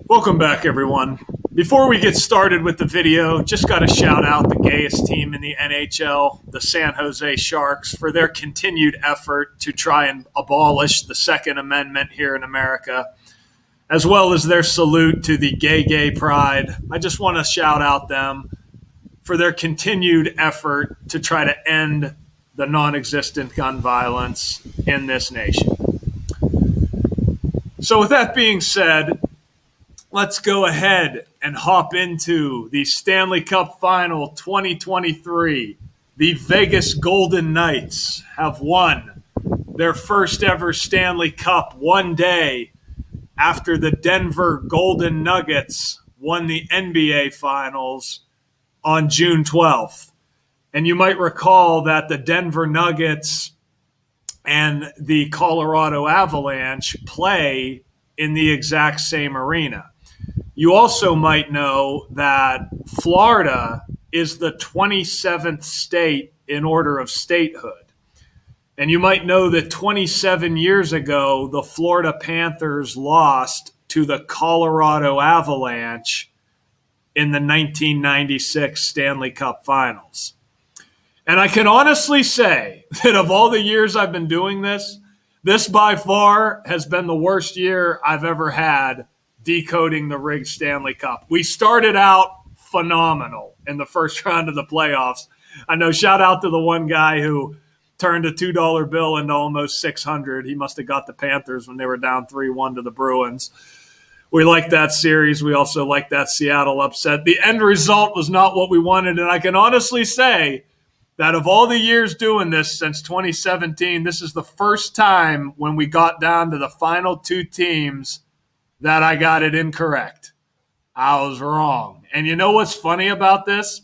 Welcome back, everyone. Before we get started with the video, just got to shout out the gayest team in the NHL, the San Jose Sharks, for their continued effort to try and abolish the Second Amendment here in America, as well as their salute to the gay pride. I just want to shout out them for their continued effort to try to end the non-existent gun violence in this nation. So with that being said, let's go ahead and hop into the Stanley Cup Final 2023. The Vegas Golden Knights have won their first ever Stanley Cup one day after the Denver Golden Nuggets won the NBA Finals on June 12th. And you might recall that the Denver Nuggets and the Colorado Avalanche play in the exact same arena. You also might know that Florida is the 27th state in order of statehood. And you might know that 27 years ago, the Florida Panthers lost to the Colorado Avalanche in the 1996 Stanley Cup Finals. And I can honestly say that of all the years I've been doing this, this by far has been the worst year I've ever had decoding the rigged Stanley Cup. We started out phenomenal in the first round of the playoffs. I know, shout out to the one guy who turned a $2 bill into almost 600. He must have got the Panthers when they were down 3-1 to the Bruins. We liked that series. We also liked that Seattle upset. The end result was not what we wanted, and I can honestly say that of all the years doing this since 2017, this is the first time when we got down to the final two teams that I got it incorrect. I was wrong. And you know what's funny about this?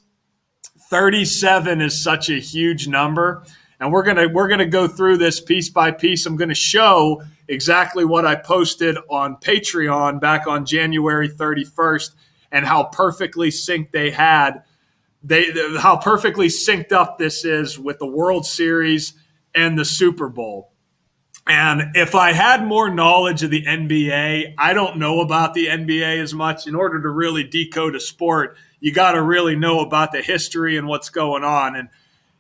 37 is such a huge number. And we're gonna go through this piece by piece. I'm gonna show exactly what I posted on Patreon back on January 31st and how perfectly synced how perfectly synced up this is with the World Series and the Super Bowl. And if I had more knowledge of the NBA, I don't know about the NBA as much. In order to really decode a sport, you got to really know about the history and what's going on. And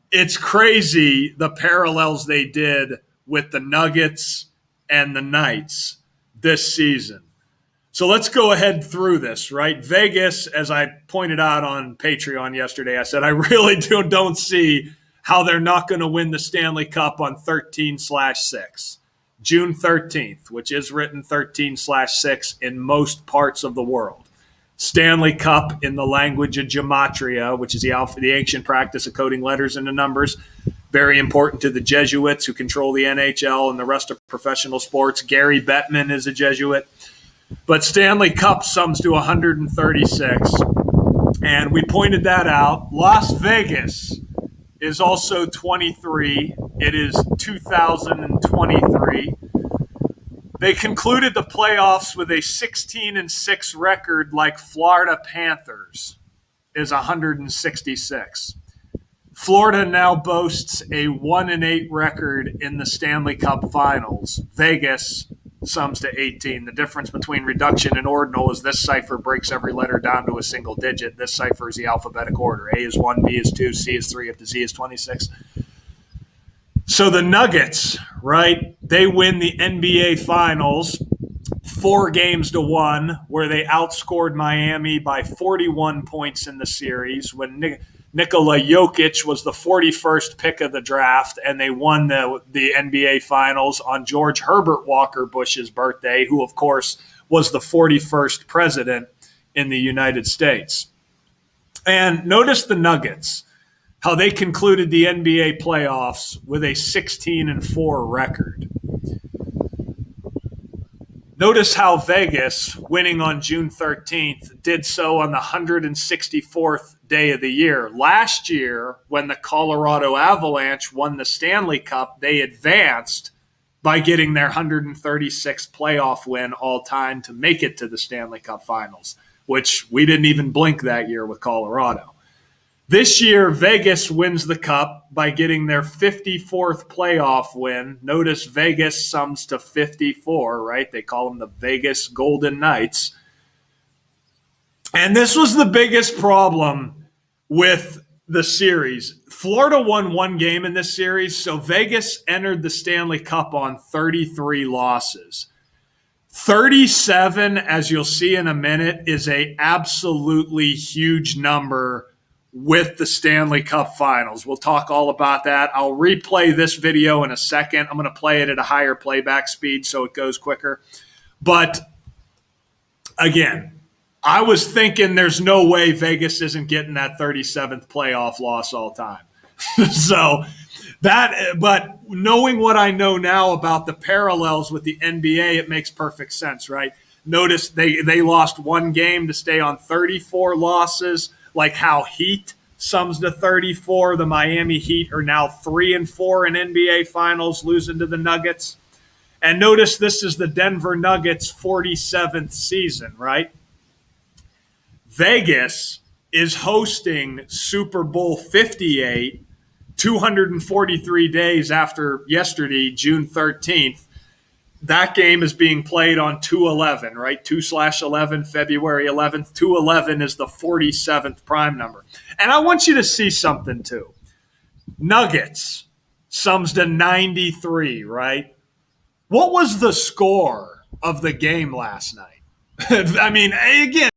it's crazy the parallels they did with the Nuggets and the Knights this season. So let's go ahead through this, right? Vegas, as I pointed out on Patreon yesterday, I said I really don't see how they're not going to win the Stanley Cup on 13/6, June 13th, which is written 13/6 in most parts of the world. Stanley Cup in the language of gematria, which is the ancient practice of coding letters into numbers. Very important to the Jesuits who control the NHL and the rest of professional sports. Gary Bettman is a Jesuit. But Stanley Cup sums to 136. And we pointed that out. Las Vegas is also 23. It is 2023. They concluded the playoffs with a 16-6 record like Florida Panthers is 166. Florida now boasts a 1-8 record in the Stanley Cup Finals. Vegas sums to 18. The difference between reduction and ordinal is this cipher breaks every letter down to a single digit. This cipher is the alphabetic order. A is 1, B is 2, C is 3, up to Z is 26. So the Nuggets, right, they win the NBA Finals 4-1, where they outscored Miami by 41 points in the series when Nikola Jokic was the 41st pick of the draft, and they won the NBA Finals on George Herbert Walker Bush's birthday, who, of course, was the 41st president in the United States. And notice the Nuggets, how they concluded the NBA playoffs with a 16-4 record. Notice how Vegas, winning on June 13th, did so on the 164th day of the year. Last year, when the Colorado Avalanche won the Stanley Cup, they advanced by getting their 136th playoff win all time to make it to the Stanley Cup Finals, which we didn't even blink that year with Colorado. This year, Vegas wins the Cup by getting their 54th playoff win. Notice Vegas sums to 54, right? They call them the Vegas Golden Knights. And this was the biggest problem with the series. Florida won one game in this series, so Vegas entered the Stanley Cup on 33 losses. 37, as you'll see in a minute, is a absolutely huge number with the Stanley Cup Finals. We'll talk all about that. I'll replay this video in a second. I'm going to play it at a higher playback speed so it goes quicker. But again, I was thinking there's no way Vegas isn't getting that 37th playoff loss all time. But knowing what I know now about the parallels with the NBA, it makes perfect sense, right? Notice they lost one game to stay on 34 losses, like how Heat sums to 34. The Miami Heat are now 3-4 in NBA Finals, losing to the Nuggets. And notice this is the Denver Nuggets' 47th season, right? Vegas is hosting Super Bowl 58 243 days after yesterday, June 13th. That game is being played on 2/11, right? 2/11, February 11th. 2/11 is the 47th prime number. And I want you to see something too. Nuggets sums to 93, right? What was the score of the game last night? I mean, again,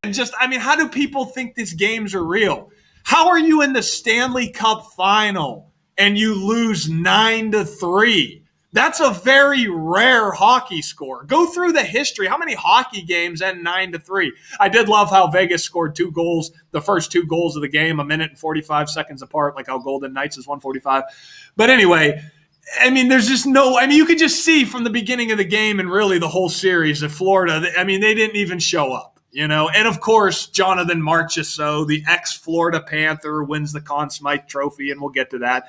how do people think these games are real? How are you in the Stanley Cup final and you lose 9-3? That's a very rare hockey score. Go through the history. How many hockey games end 9-3? I did love how Vegas scored 2 goals, the first 2 goals of the game, 1 minute and 45 seconds apart, like how Golden Knights is 145. But anyway, I mean, there's just no – I mean, you could just see from the beginning of the game and really the whole series that Florida – I mean, they didn't even show up, you know. And, of course, Jonathan Marchessault, the ex-Florida Panther, wins the Conn Smythe Trophy, and we'll get to that.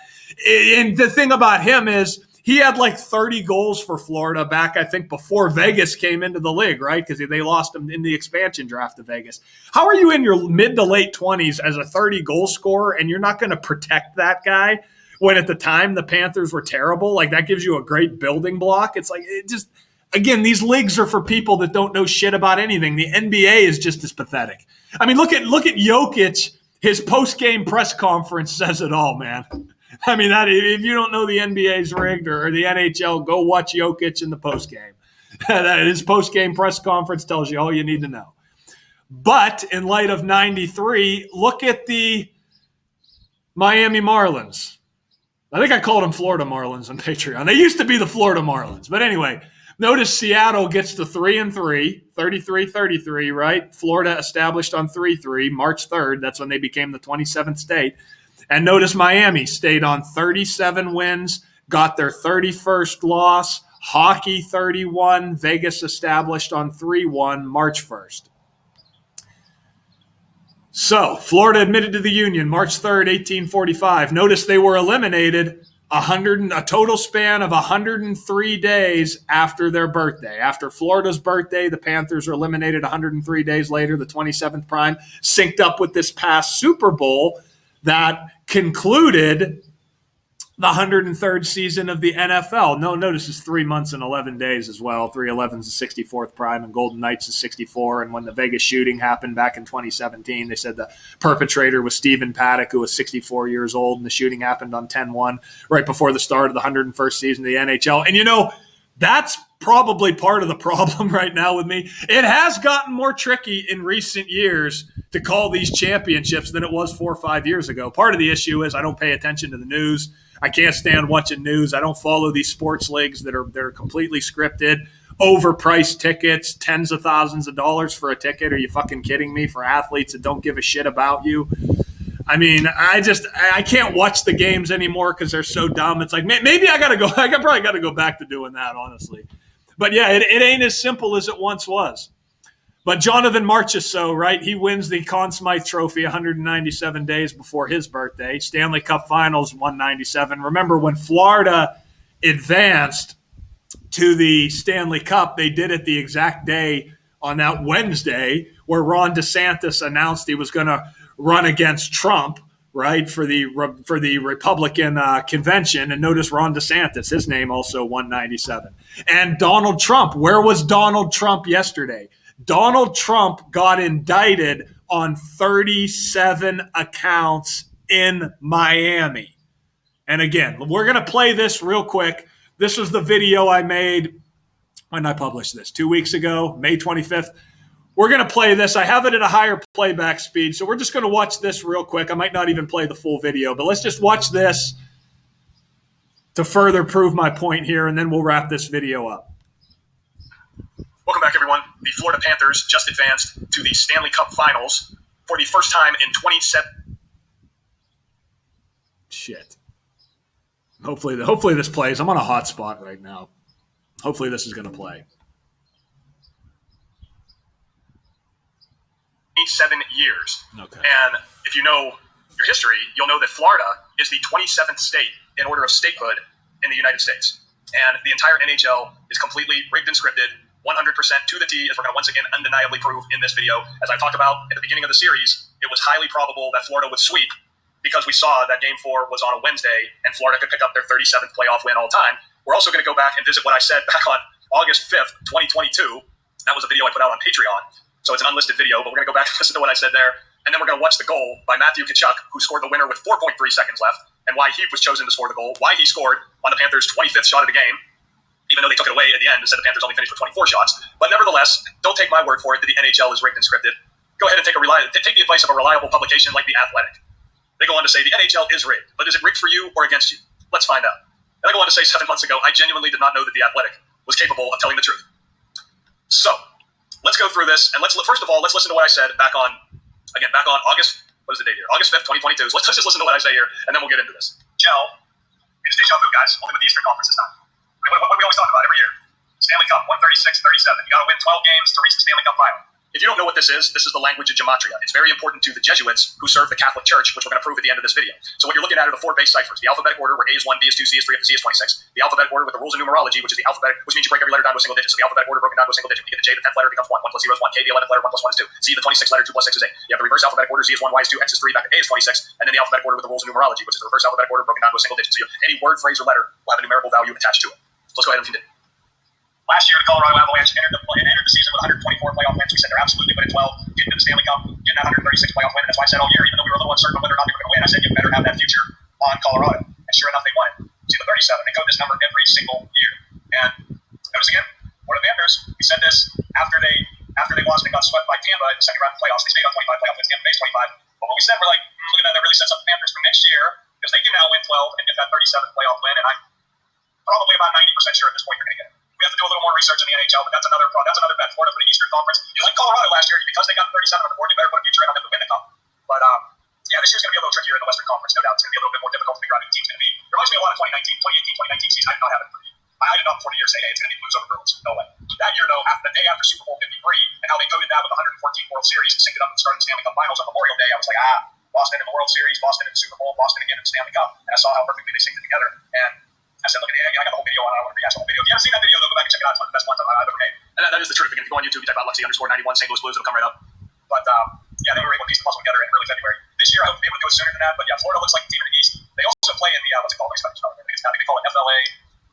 And the thing about him is he had like 30 goals for Florida back, I think, before Vegas came into the league, right, because they lost him in the expansion draft to Vegas. How are you in your mid to late 20s as a 30-goal scorer and you're not going to protect that guy? When at the time the Panthers were terrible, like that gives you a great building block. It's like, it just, again, these leagues are for people that don't know shit about anything. The NBA is just as pathetic. I mean, look at Jokic. His post-game press conference says it all, man. I mean, that if you don't know the NBA's rigged or the NHL, go watch Jokic in the post-game. His post-game press conference tells you all you need to know. But in light of 93, look at the Miami Marlins. I think I called them Florida Marlins on Patreon. They used to be the Florida Marlins. But anyway, notice Seattle gets to 3-3, 33-33, right? Florida established on 3-3, March 3rd. That's when they became the 27th state. And notice Miami stayed on 37 wins, got their 31st loss, hockey 31, Vegas established on 3-1, March 1st. So, Florida admitted to the Union March 3rd, 1845. Notice they were eliminated a total span of 103 days after their birthday. After Florida's birthday, the Panthers were eliminated 103 days later, the 27th prime, synced up with this past Super Bowl that concluded the 103rd season of the NFL. No, notice it's 3 months and 11 days as well. 3/11 is the 64th prime, and Golden Knights is 64. And when the Vegas shooting happened back in 2017, they said the perpetrator was Stephen Paddock, who was 64 years old, and the shooting happened on 10/1, right before the start of the 101st season of the NHL. And, you know, that's probably part of the problem right now with me. It has gotten more tricky in recent years to call these championships than it was 4 or 5 years ago. Part of the issue is I don't pay attention to the news. I can't stand watching news. I don't follow these sports leagues that are completely scripted, overpriced tickets, tens of thousands of dollars for a ticket. Are you fucking kidding me? For athletes that don't give a shit about you. I mean, I can't watch the games anymore because they're so dumb. It's like, maybe I probably got to go back to doing that, honestly. But yeah, it ain't as simple as it once was. But Jonathan Marchessault, right, he wins the Conn Smythe Trophy 197 days before his birthday. Stanley Cup Finals 197. Remember, when Florida advanced to the Stanley Cup, they did it the exact day on that Wednesday where Ron DeSantis announced he was going to run against Trump, right, for the Republican convention. And notice Ron DeSantis, his name also 197. And Donald Trump, where was Donald Trump yesterday? Donald Trump got indicted on 37 accounts in Miami. And again, we're going to play this real quick. This was the video I made when I published this 2 weeks ago, May 25th. We're going to play this. I have it at a higher playback speed, so we're just going to watch this real quick. I might not even play the full video, but let's just watch this to further prove my point here, and then we'll wrap this video up. Welcome back, everyone. The Florida Panthers just advanced to the Stanley Cup Finals for the first time in 27. Shit. Hopefully this plays. I'm on a hot spot right now. Hopefully this is going to play. 7 years. Okay. And if you know your history, you'll know that Florida is the 27th state in order of statehood in the United States. And the entire NHL is completely rigged and scripted, 100% to the T, as we're going to once again undeniably prove in this video. As I talked about at the beginning of the series, it was highly probable that Florida would sweep because we saw that Game 4 was on a Wednesday and Florida could pick up their 37th playoff win all time. We're also going to go back and visit what I said back on August 5th, 2022. That was a video I put out on Patreon. So it's an unlisted video, but we're going to go back and listen to what I said there. And then we're going to watch the goal by Matthew Tkachuk, who scored the winner with 4.3 seconds left, and why he was chosen to score the goal, why he scored on the Panthers' 25th shot of the game, even though they took it away at the end and said the Panthers only finished with 24 shots. But nevertheless, don't take my word for it that the NHL is rigged and scripted. Go ahead and take the advice of a reliable publication like The Athletic. They go on to say the NHL is rigged, but is it rigged for you or against you? Let's find out. And I go on to say 7 months ago, I genuinely did not know that The Athletic was capable of telling the truth. So let's go through this, and first of all, let's listen to what I said back on August, what is the date here? August 5th, 2022. So let's just listen to what I say here, and then we'll get into this. Gel, it's deja vu, guys, only with the Eastern Conference this time. I mean, what we always talk about every year. Stanley Cup, 136-37. You got to win 12 games to reach the Stanley Cup final. If you don't know what this is the language of gematria. It's very important to the Jesuits who serve the Catholic Church, which we're going to prove at the end of this video. So what you're looking at are the 4 base ciphers. The alphabetic order, where A is 1, B is 2, C is 3, F is C is 26. The alphabetic order with the rules of numerology, which is the alphabetic, which means you break every letter down to a single digit. So the alphabetic order broken down to a single digit. When you get the J, the 10th letter becomes 1. 1 plus 0 is 1. K, the 11th letter, 1 plus 1 is 2. Z, the 26th letter, 2 plus 6 is 8. You have the reverse alphabetic order, Z is 1, Y is 2, X is 3, back to A is 26. And then the alphabetic order with the rules of numerology, which is the reverse alphabetic order broken down to a single digit. So any word, phrase, or letter will have a numerical value attached to it. So let's go ahead and continue. Last year, the Colorado Avalanche entered the season with 124 playoff wins. We said they're absolutely winning 12, getting to the Stanley Cup, getting that 136 playoff win. And that's why I said all year, even though we were a little uncertain on whether or not they were going to win, I said you better have that future on Colorado. And sure enough, they won it. See the 37. They code this number every single year. And notice again, Florida Panthers, we said this after they lost and got swept by Tampa in the second round of the playoffs. They stayed on 25 playoff wins. Tampa Bay's 25. But what we said, we're like, look at that. That really sets up the Panthers for next year because they can now win 12 and get that 37th playoff win. And I'm probably about 90% sure at this point they're going to get it. We have to do a little more research in the NHL, but that's another bet. Florida for the Eastern Conference. You like Colorado last year because they got 37 on the board. They better put a future in on them to win the cup. But yeah, this year's going to be a little trickier in the Western Conference. No doubt, it's going to be a little bit more difficult to figure out who the team's going to be. It reminds me a lot of 2018, 2019 season. I did not have it for you. I did not before the year say, hey, it's going to be Blues over Bruins. No way. That year, though, the day after Super Bowl 53, and how they coded that with the 114th World Series and synced it up and started the Stanley Cup Finals on Memorial Day, I was like, Boston in the World Series, Boston in the Super Bowl, Boston again in the Stanley Cup, and I saw how perfectly they synced it together. And I said, look at I got the whole video on. I don't want to rehash the whole video. If you haven't seen that video, though, go back and check it out. It's one of the best ones I've ever made. And that is the truth. Again, if you go on YouTube, you type out Lexi_91 St. Louis Blues, it'll come right up. But yeah, then we were able to piece the puzzle together in early February. This year, I hope to be able to do it sooner than that. But yeah, Florida looks like the team in the East. They also play in the what's it called? I think they call it FLA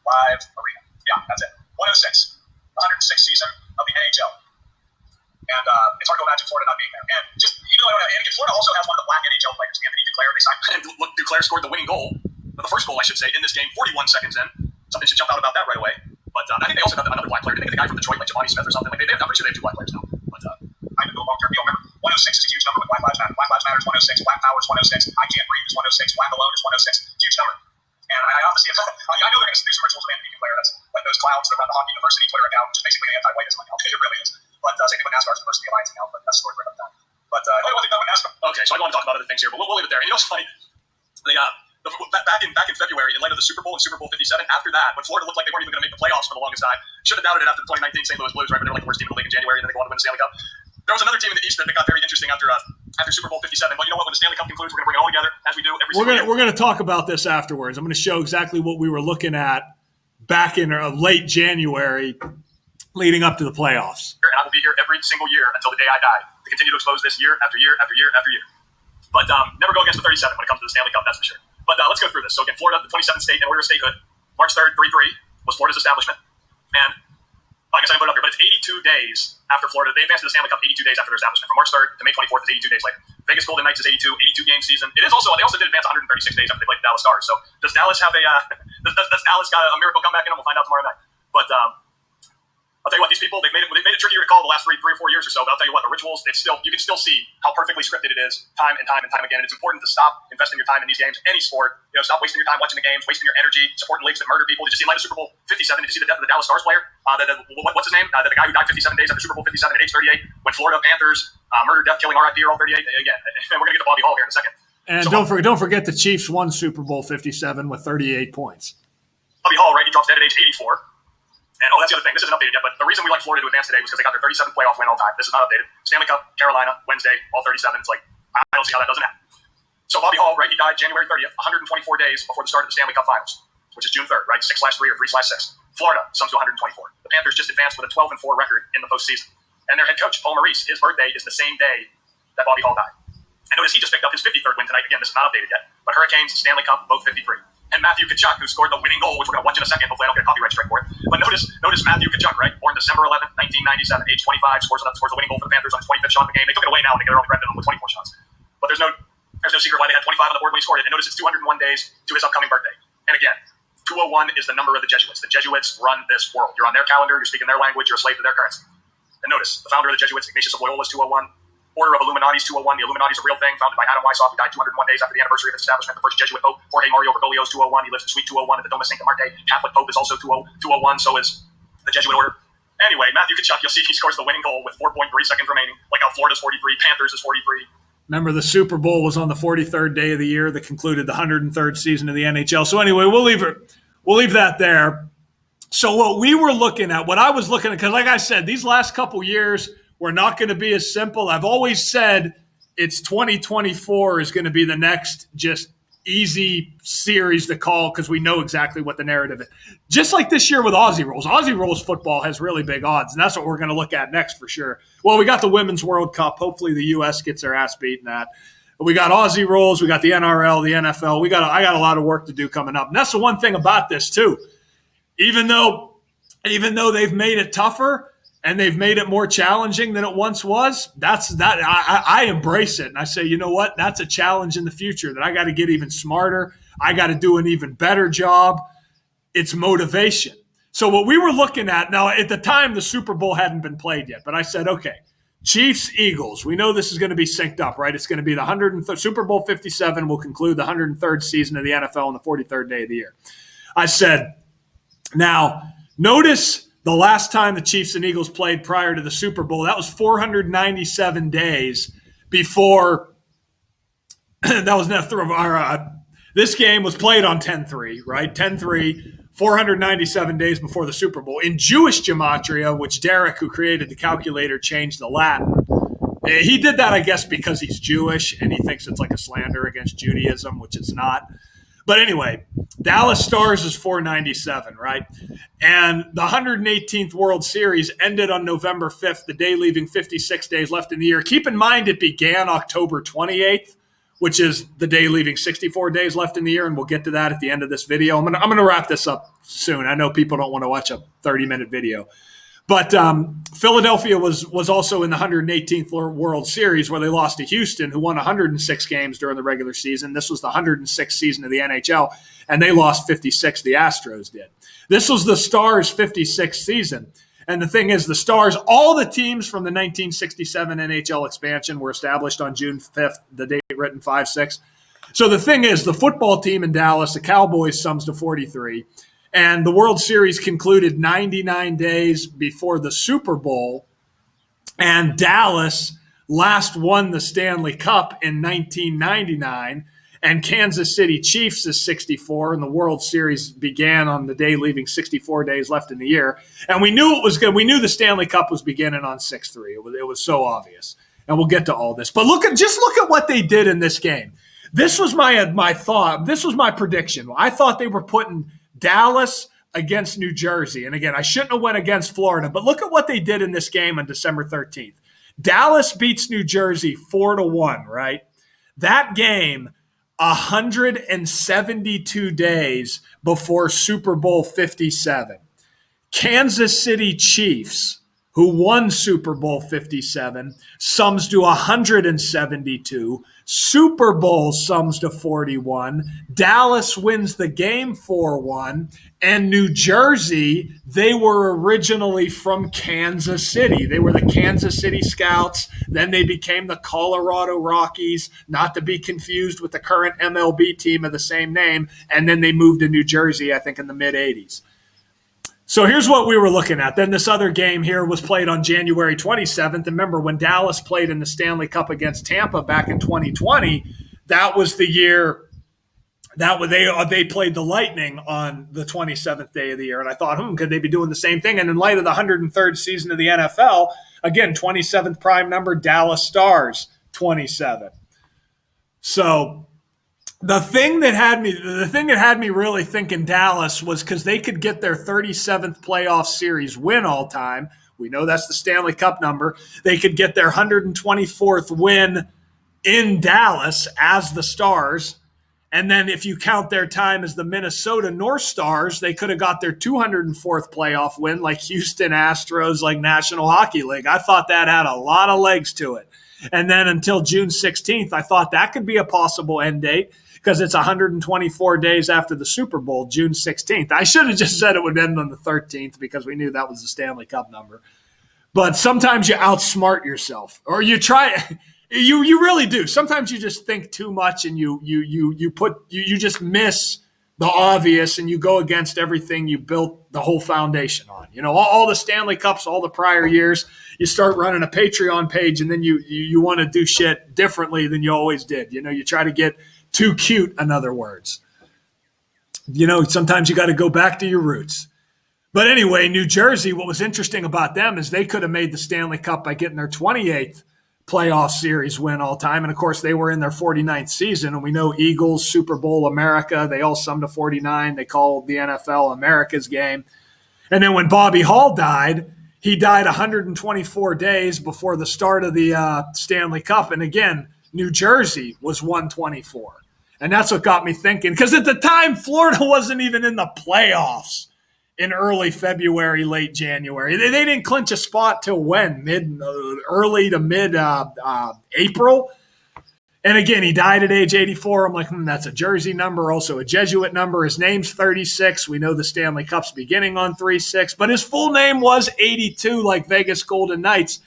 Live Arena. Yeah, that's it. 106, the 106th season of the NHL. And it's hard to imagine Florida not being there. And just even though Florida also has one of the black NHL players, Anthony Duclair. They signed and Duclair scored the winning goal, the first goal, I should say, in this game, 41 seconds in. Something should jump out about that right away. But I think they also got another black player. They think the guy from Detroit, like Giovanni Smith or something. Like I'm pretty sure they have 2 black players now. But I can go long-term deal. Remember, 106 is a huge number with Black Lives Matter. Black Lives Matter is 106. Black Power is 106. I Can't Breathe is 106. Black Alone is 106. Huge number. And I obviously, I know they're going to do some rituals of Anthony Duclair. That's like those clowns that run the Hockey University Twitter account, which is basically anti-whiteness. Like, okay, it really is. But same thing with NASCAR's Diversity Alliance account, but that's a story for another time. But I don't want to talk about NASCAR. Okay, so I don't want to talk about other things here, but we'll leave it there. And you know what's funny? Back in February, in light of the Super Bowl and Super Bowl 57, after that, when Florida looked like they weren't even going to make the playoffs for the longest time, should have doubted it after the 2019 St. Louis Blues, right? But they were like the worst team in the league in January, and then they go on to win the Stanley Cup. There was another team in the East that got very interesting after Super Bowl 57. But you know what? When the Stanley Cup concludes, we're going to bring it all together as we do every single year. We're going to talk about this afterwards. I'm going to show exactly what we were looking at back in late January, leading up to the playoffs. And I will be here every single year until the day I die to continue to expose this year after year after year after year. But never go against the 37 when it comes to the Stanley Cup, that's for sure. But let's go through this. So again, Florida, the 27th state in order of statehood, March 3rd, 3-3 was Florida's establishment. And I guess I didn't put it up here, but it's 82 days after Florida. They advanced to the Stanley Cup 82 days after their establishment. From March 3rd to May 24th is 82 days later. Vegas Golden Knights is 82 game season. It is also, they also did advance 136 days after they played the Dallas Stars. So does Dallas have does Dallas got a miracle comeback in them? We'll find out tomorrow night. But I'll tell you what, these people, they've made it trickier to call the last three or 4 years or so. But I'll tell you what, the rituals, you can still see how perfectly scripted it is time and time again. And it's important to stop investing your time in these games, any sport. Stop wasting your time watching the games, wasting your energy, supporting leagues that murder people. Did you see in light of Super Bowl 57? Did you see the death of the Dallas Stars player? What's his name? The guy who died 57 days after Super Bowl 57 at age 38 when Florida Panthers murdered, death, killing, RIP, all 38. Again, we're going to get to Bobby Hall here in a second. And so, don't forget the Chiefs won Super Bowl 57 with 38 points. Bobby Hall, right? He drops dead at age 84. And that's the other thing. This isn't updated yet, but the reason we like Florida to advance today was because they got their 37th playoff win all time. This is not updated. Stanley Cup, Carolina, Wednesday, all 37. It's like, I don't see how that doesn't happen. So Bobby Hall, right? He died January 30th, 124 days before the start of the Stanley Cup Finals, which is June 3rd, right? 6/3 or 3/6. Florida sums to 124. The Panthers just advanced with a 12-4 record in the postseason. And their head coach, Paul Maurice, his birthday is the same day that Bobby Hall died. And notice he just picked up his 53rd win tonight. Again, this is not updated yet. But Hurricanes, Stanley Cup, both 53. And Matthew Tkachuk, who scored the winning goal, which we're going to watch in a second. Hopefully I don't get a copyright strike for it. But notice Matthew Tkachuk, right? Born December 11th, 1997, age 25, scores the winning goal for the Panthers on his 25th shot in the game. They took it away now, and they're only credited him with 24 shots. But there's no secret why they had 25 on the board when he scored it. And notice it's 201 days to his upcoming birthday. And again, 201 is the number of the Jesuits. The Jesuits run this world. You're on their calendar, you're speaking their language, you're a slave to their currency. And notice, the founder of the Jesuits, Ignatius of Loyola, is 201. Order of Illuminati is 201. The Illuminati is a real thing, founded by Adam Weishaupt, who died 201 days after the anniversary of its establishment. The first Jesuit Pope, Jorge Mario Bergoglio, is 201. He lives in Suite 201 at the Dome of Santa Marte. Catholic Pope is also 201. So is the Jesuit order. Anyway, Matthew Tkachuk, you'll see he scores the winning goal with 4.3 seconds remaining, like how Florida's 43, Panthers is 43. Remember, the Super Bowl was on the 43rd day of the year that concluded the 103rd season of the NHL. So anyway, we'll leave that there. So what I was looking at, because like I said, these last couple years were not going to be as simple. I've always said it's 2024 is going to be the next just easy series to call because we know exactly what the narrative is. Just like this year with Aussie Rules. Aussie Rules football has really big odds, and that's what we're going to look at next for sure. Well, we got the Women's World Cup. Hopefully the U.S. gets their ass beaten at. But we got Aussie Rules. We got the NRL, the NFL. I got a lot of work to do coming up. And that's the one thing about this too. Even though they've made it tougher, and they've made it more challenging than it once was, I embrace it. And I say, you know what? That's a challenge in the future that I got to get even smarter. I got to do an even better job. It's motivation. So what we were looking at, now at the time, the Super Bowl hadn't been played yet, but I said, okay, Chiefs, Eagles. We know this is going to be synced up, right? It's going to be the Super Bowl 57 will conclude the 103rd season of the NFL on the 43rd day of the year. I said, now notice the last time the Chiefs and Eagles played prior to the Super Bowl, that was 497 days before this game was played on 10-3, right? 10-3, 497 days before the Super Bowl. In Jewish gematria, which Derek, who created the calculator, changed to Latin, he did that, I guess, because he's Jewish and he thinks it's like a slander against Judaism, which it's not. But anyway, Dallas Stars is 497, right? And the 118th World Series ended on November 5th, the day leaving 56 days left in the year. Keep in mind it began October 28th, which is the day leaving 64 days left in the year, and we'll get to that at the end of this video. I'm gonna wrap this up soon. I know people don't want to watch a 30-minute video. But Philadelphia was also in the 118th World Series where they lost to Houston, who won 106 games during the regular season. This was the 106th season of the NHL, and they lost 56. The Astros did. This was the Stars' 56th season. And the thing is, the Stars, all the teams from the 1967 NHL expansion were established on June 5th, the date written 5-6. So the thing is, the football team in Dallas, the Cowboys, sums to 43. And the World Series concluded 99 days before the Super Bowl. And Dallas last won the Stanley Cup in 1999. And Kansas City Chiefs is 64. And the World Series began on the day leaving 64 days left in the year. And we knew it was good. We knew the Stanley Cup was beginning on 6-3. It was so obvious. And we'll get to all this. But look at what they did in this game. This was my thought. This was my prediction. I thought they were putting Dallas against New Jersey. And again, I shouldn't have went against Florida, but look at what they did in this game on December 13th. Dallas beats New Jersey 4-1, right? That game, 172 days before Super Bowl 57. Kansas City Chiefs, who won Super Bowl 57, sums to 172. Super Bowl sums to 41. Dallas wins the game 4-1. And New Jersey, they were originally from Kansas City. They were the Kansas City Scouts. Then they became the Colorado Rockies, not to be confused with the current MLB team of the same name. And then they moved to New Jersey, I think, in the mid-'80s. So here's what we were looking at. Then this other game here was played on January 27th. And remember, when Dallas played in the Stanley Cup against Tampa back in 2020, that was the year that they played the Lightning on the 27th day of the year. And I thought, could they be doing the same thing? And in light of the 103rd season of the NFL, again, 27th prime number, Dallas Stars, 27. So the thing that had me really thinking Dallas was because they could get their 37th playoff series win all time. We know that's the Stanley Cup number. They could get their 124th win in Dallas as the Stars. And then if you count their time as the Minnesota North Stars, they could have got their 204th playoff win like Houston Astros, like National Hockey League. I thought that had a lot of legs to it. And then until June 16th, I thought that could be a possible end date because it's 124 days after the Super Bowl, June 16th. I should have just said it would end on the 13th because we knew that was the Stanley Cup number. But sometimes you outsmart yourself, or you try. You really do. Sometimes you just think too much, and you just miss the obvious, and you go against everything you built the whole foundation on. You know, all the Stanley Cups, all the prior years. You start running a Patreon page, and then you want to do shit differently than you always did. You know, you try to get too cute, in other words. You know, sometimes you got to go back to your roots. But anyway, New Jersey, what was interesting about them is they could have made the Stanley Cup by getting their 28th playoff series win all time. And, of course, they were in their 49th season. And we know Eagles, Super Bowl, America, they all sum to 49. They called the NFL America's game. And then when Bobby Hall died, he died 124 days before the start of the Stanley Cup. And, again, New Jersey was 124. And that's what got me thinking. Because at the time, Florida wasn't even in the playoffs in early February, late January. They didn't clinch a spot till when? Early to mid-April. And again, he died at age 84. I'm like, that's a Jersey number, also a Jesuit number. His name's 36. We know the Stanley Cup's beginning on 3-6. But his full name was 82, like Vegas Golden Knights.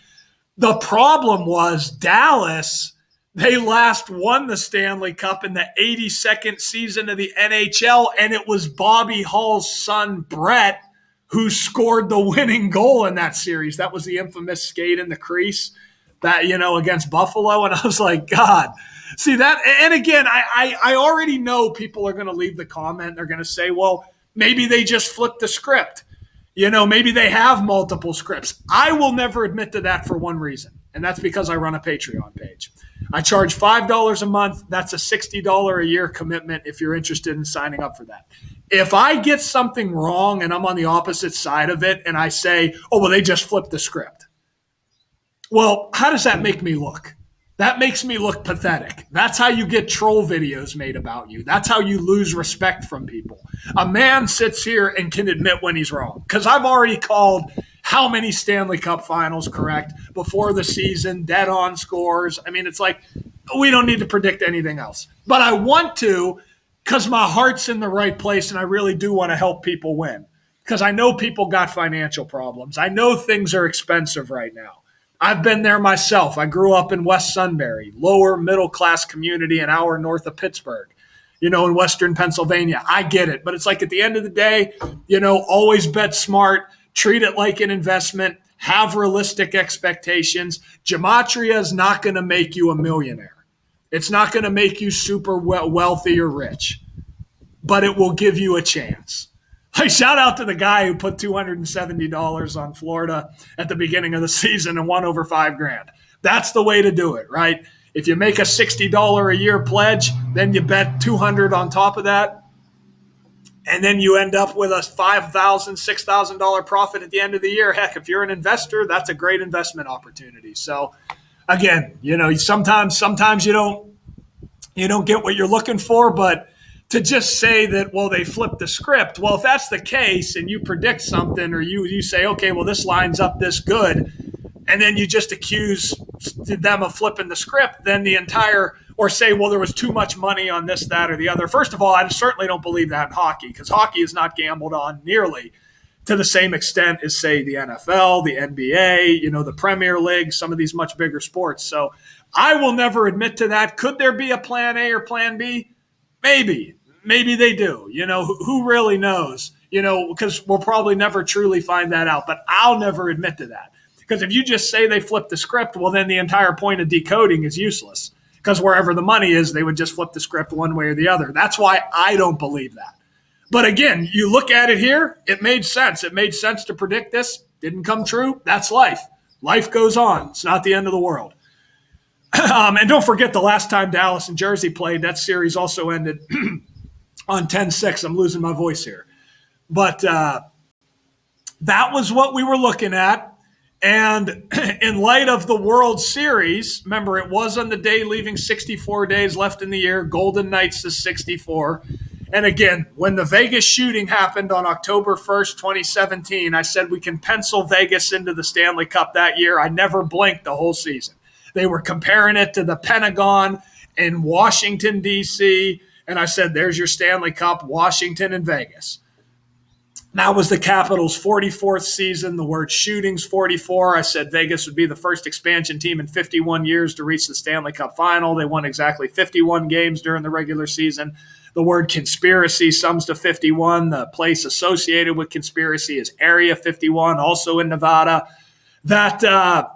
The problem was Dallas, they last won the Stanley Cup in the 82nd season of the NHL, and it was Bobby Hall's son, Brett, who scored the winning goal in that series. That was the infamous skate in the crease that, you know, against Buffalo. And I was like, God, see that? And again, I already know people are going to leave the comment. They're going to say, well, maybe they just flipped the script. You know, maybe they have multiple scripts. I will never admit to that for one reason, and that's because I run a Patreon page. I charge $5 a month. That's a $60 a year commitment if you're interested in signing up for that. If I get something wrong and I'm on the opposite side of it and I say, oh, well, they just flipped the script. Well, how does that make me look? That makes me look pathetic. That's how you get troll videos made about you. That's how you lose respect from people. A man sits here and can admit when he's wrong. Because I've already called how many Stanley Cup finals correct before the season, dead on scores. I mean, it's like we don't need to predict anything else. But I want to because my heart's in the right place and I really do want to help people win. Because I know people got financial problems. I know things are expensive right now. I've been there myself. I grew up in West Sunbury, lower middle class community an hour north of Pittsburgh, you know, in Western Pennsylvania. I get it. But it's like at the end of the day, you know, always bet smart, treat it like an investment, have realistic expectations. Gematria is not going to make you a millionaire. It's not going to make you super wealthy or rich, but it will give you a chance. Like, shout out to the guy who put $270 on Florida at the beginning of the season and won over $5,000. That's the way to do it, right? If you make a $60 a year pledge, then you bet $200 on top of that, and then you end up with a $5,000, $6,000 profit at the end of the year. Heck, if you're an investor, that's a great investment opportunity. So, again, you know, sometimes you don't get what you're looking for, but to just say that, well, they flipped the script. Well, if that's the case and you predict something or you say, okay, well, this lines up this good, and then you just accuse them of flipping the script, then the entire, or say, well, there was too much money on this, that, or the other. First of all, I certainly don't believe that in hockey, because hockey is not gambled on nearly to the same extent as, say, the NFL, the NBA, the Premier League, some of these much bigger sports. So I will never admit to that. Could there be a plan A or plan B? Maybe. Maybe they do. Who really knows? Because we'll probably never truly find that out. But I'll never admit to that. Because if you just say they flipped the script, well, then the entire point of decoding is useless. Because wherever the money is, they would just flip the script one way or the other. That's why I don't believe that. But again, you look at it here, it made sense. It made sense to predict this. Didn't come true. That's life. Life goes on. It's not the end of the world. And don't forget the last time Dallas and Jersey played, that series also ended on 10-6. I'm losing my voice here. But that was what we were looking at. And in light of the World Series, remember, it was on the day leaving 64 days left in the year. Golden Knights is 64. And again, when the Vegas shooting happened on October 1st, 2017, I said we can pencil Vegas into the Stanley Cup that year. I never blinked the whole season. They were comparing it to the Pentagon in Washington, D.C., and I said, there's your Stanley Cup, Washington and Vegas. That was the Capitals' 44th season. The word shooting's 44. I said Vegas would be the first expansion team in 51 years to reach the Stanley Cup final. They won exactly 51 games during the regular season. The word conspiracy sums to 51. The place associated with conspiracy is Area 51, also in Nevada. That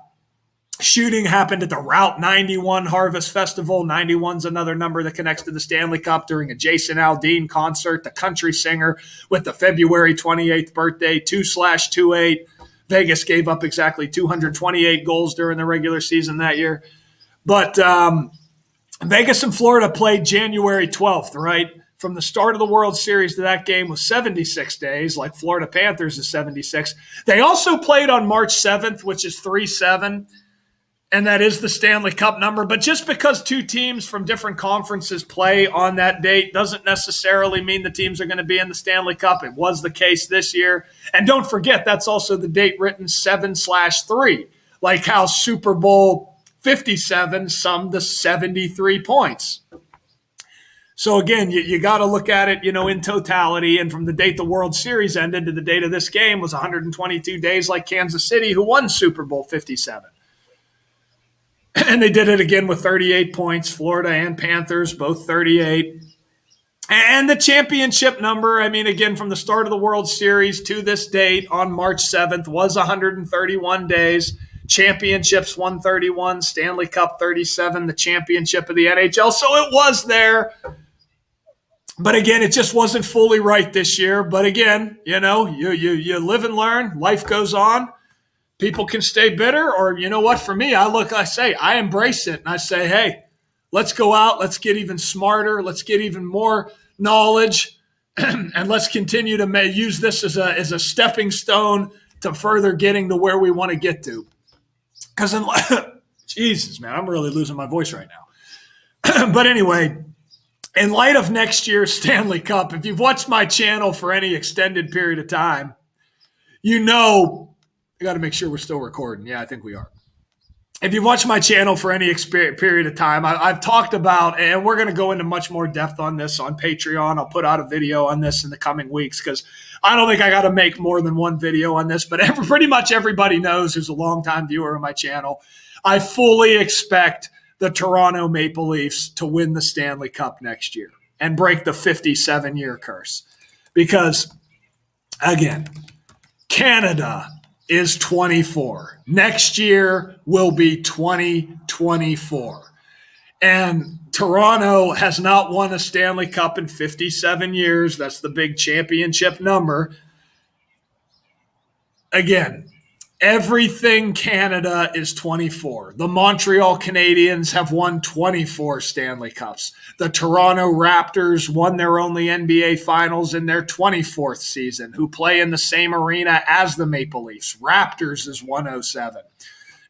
shooting happened at the Route 91 Harvest Festival. 91's another number that connects to the Stanley Cup during a Jason Aldean concert, the country singer with the February 28th birthday, 2/28. Vegas gave up exactly 228 goals during the regular season that year. But Vegas and Florida played January 12th, right? From the start of the World Series to that game was 76 days, like Florida Panthers is 76. They also played on March 7th, which is 3-7. And that is the Stanley Cup number. But just because two teams from different conferences play on that date doesn't necessarily mean the teams are going to be in the Stanley Cup. It was the case this year. And don't forget, that's also the date written 7/3, like how Super Bowl 57 summed to 73 points. So again, you got to look at it, in totality. And from the date the World Series ended to the date of this game was 122 days, like Kansas City, who won Super Bowl 57. And they did it again with 38 points. Florida and Panthers, both 38. And the championship number, again, from the start of the World Series to this date on March 7th was 131 days. Championships 131, Stanley Cup 37, the championship of the NHL. So it was there. But again, it just wasn't fully right this year. But again, you live and learn. Life goes on. People can stay bitter, or you know what? For me, I embrace it, and I say, hey, let's go out, let's get even smarter, let's get even more knowledge, and let's continue to use this as a stepping stone to further getting to where we want to get to. Because Jesus, man, I'm really losing my voice right now. But anyway, in light of next year's Stanley Cup, if you've watched my channel for any extended period of time, I got to make sure we're still recording. Yeah, I think we are. If you've watched my channel for any period of time, I've talked about, and we're going to go into much more depth on this on Patreon. I'll put out a video on this in the coming weeks because I don't think I got to make more than one video on this, but pretty much everybody knows who's a longtime viewer of my channel. I fully expect the Toronto Maple Leafs to win the Stanley Cup next year and break the 57-year curse because, again, Canada is 24. Next year will be 2024. And Toronto has not won a Stanley Cup in 57 years. That's the big championship number. Again, everything Canada is 24. The Montreal Canadiens have won 24 Stanley Cups. The Toronto Raptors won their only NBA Finals in their 24th season, who play in the same arena as the Maple Leafs. Raptors is 107.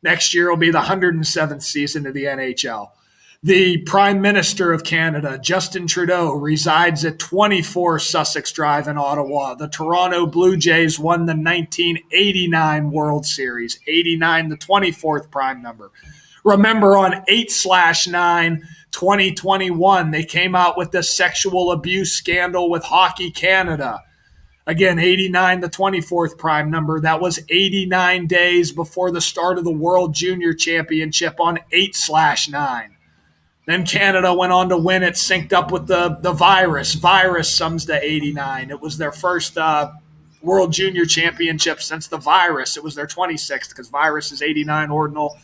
Next year will be the 107th season of the NHL. The Prime Minister of Canada, Justin Trudeau, resides at 24 Sussex Drive in Ottawa. The Toronto Blue Jays won the 1989 World Series, 89, the 24th prime number. Remember on 8/9, 2021, they came out with the sexual abuse scandal with Hockey Canada. Again, 89, the 24th prime number. That was 89 days before the start of the World Junior Championship on 8/9. Then Canada went on to win it, synced up with the virus. Virus sums to 89. It was their first World Junior Championship since the virus. It was their 26th because virus is 89 ordinal,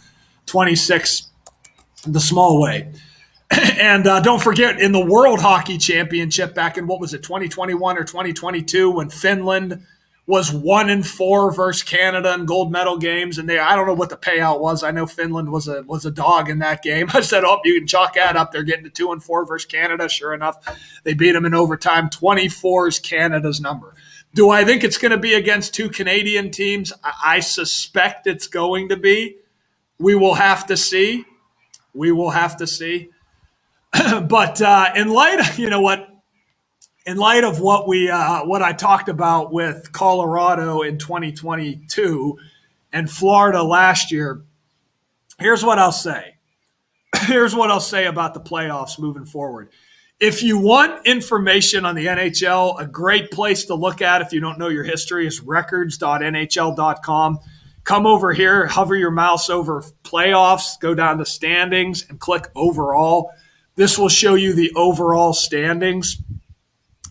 26 the small way. And don't forget, in the World Hockey Championship back in, 2021 or 2022, when Finland was 1-4 versus Canada in gold medal games, and I don't know what the payout was. I know Finland was a dog in that game. I said, oh, you can chalk that up. They're getting to 2-4 versus Canada. Sure enough, they beat them in overtime. 24 is Canada's number. Do I think it's going to be against two Canadian teams? I suspect it's going to be. We will have to see. But in light of, in light of what I talked about with Colorado in 2022 and Florida last year, here's what I'll say. Here's what I'll say about the playoffs moving forward. If you want information on the NHL, a great place to look at if you don't know your history is records.nhl.com. Come over here, hover your mouse over playoffs, go down to standings, and click overall. This will show you the overall standings.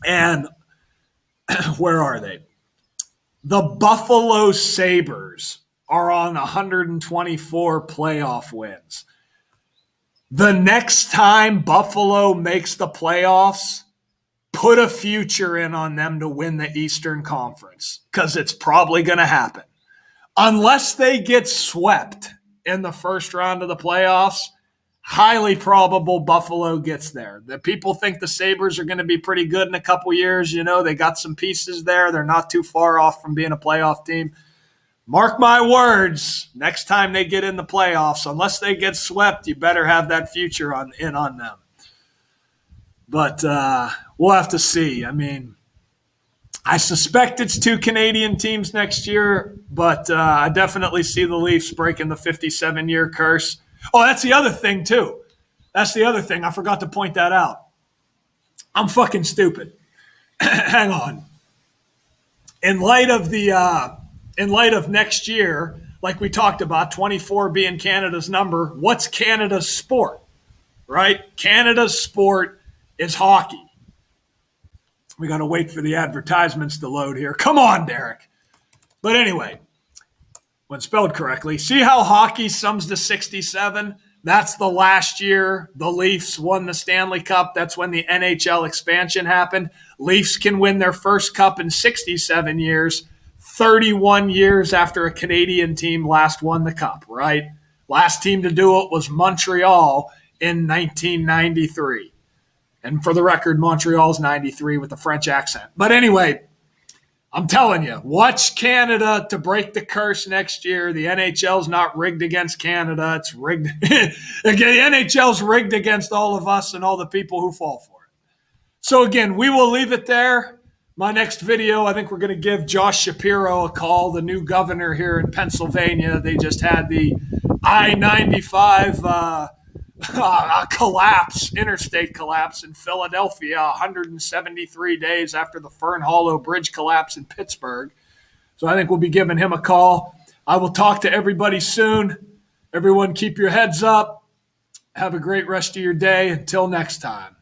And where are they? The Buffalo Sabres are on 124 playoff wins. The next time Buffalo makes the playoffs, put a future in on them to win the Eastern Conference, because it's probably going to happen. Unless they get swept in the first round of the playoffs, highly probable Buffalo gets there. The people think the Sabres are going to be pretty good in a couple years. They got some pieces there. They're not too far off from being a playoff team. Mark my words, next time they get in the playoffs, unless they get swept, you better have that future in on them. But we'll have to see. I mean, I suspect it's two Canadian teams next year, but I definitely see the Leafs breaking the 57-year curse. Oh, that's the other thing, too. That's the other thing. I forgot to point that out. I'm fucking stupid. Hang on. In light of next year, like we talked about, 24 being Canada's number, what's Canada's sport? Right? Canada's sport is hockey. We got to wait for the advertisements to load here. Come on, Derek. But anyway, when spelled correctly, see how hockey sums to 67? That's the last year the Leafs won the Stanley Cup. That's when the NHL expansion happened. Leafs can win their first cup in 67 years, 31 years after a Canadian team last won the cup, right? Last team to do it was Montreal in 1993. And for the record, Montreal's 93 with the French accent. But anyway, I'm telling you, watch Canada to break the curse next year. The NHL's not rigged against Canada. It's rigged. The NHL's rigged against all of us and all the people who fall for it. So again, we will leave it there. My next video, I think we're going to give Josh Shapiro a call, the new governor here in Pennsylvania. They just had the I-95 interstate collapse in Philadelphia, 173 days after the Fern Hollow Bridge collapse in Pittsburgh. So I think we'll be giving him a call. I will talk to everybody soon. Everyone keep your heads up. Have a great rest of your day. Until next time.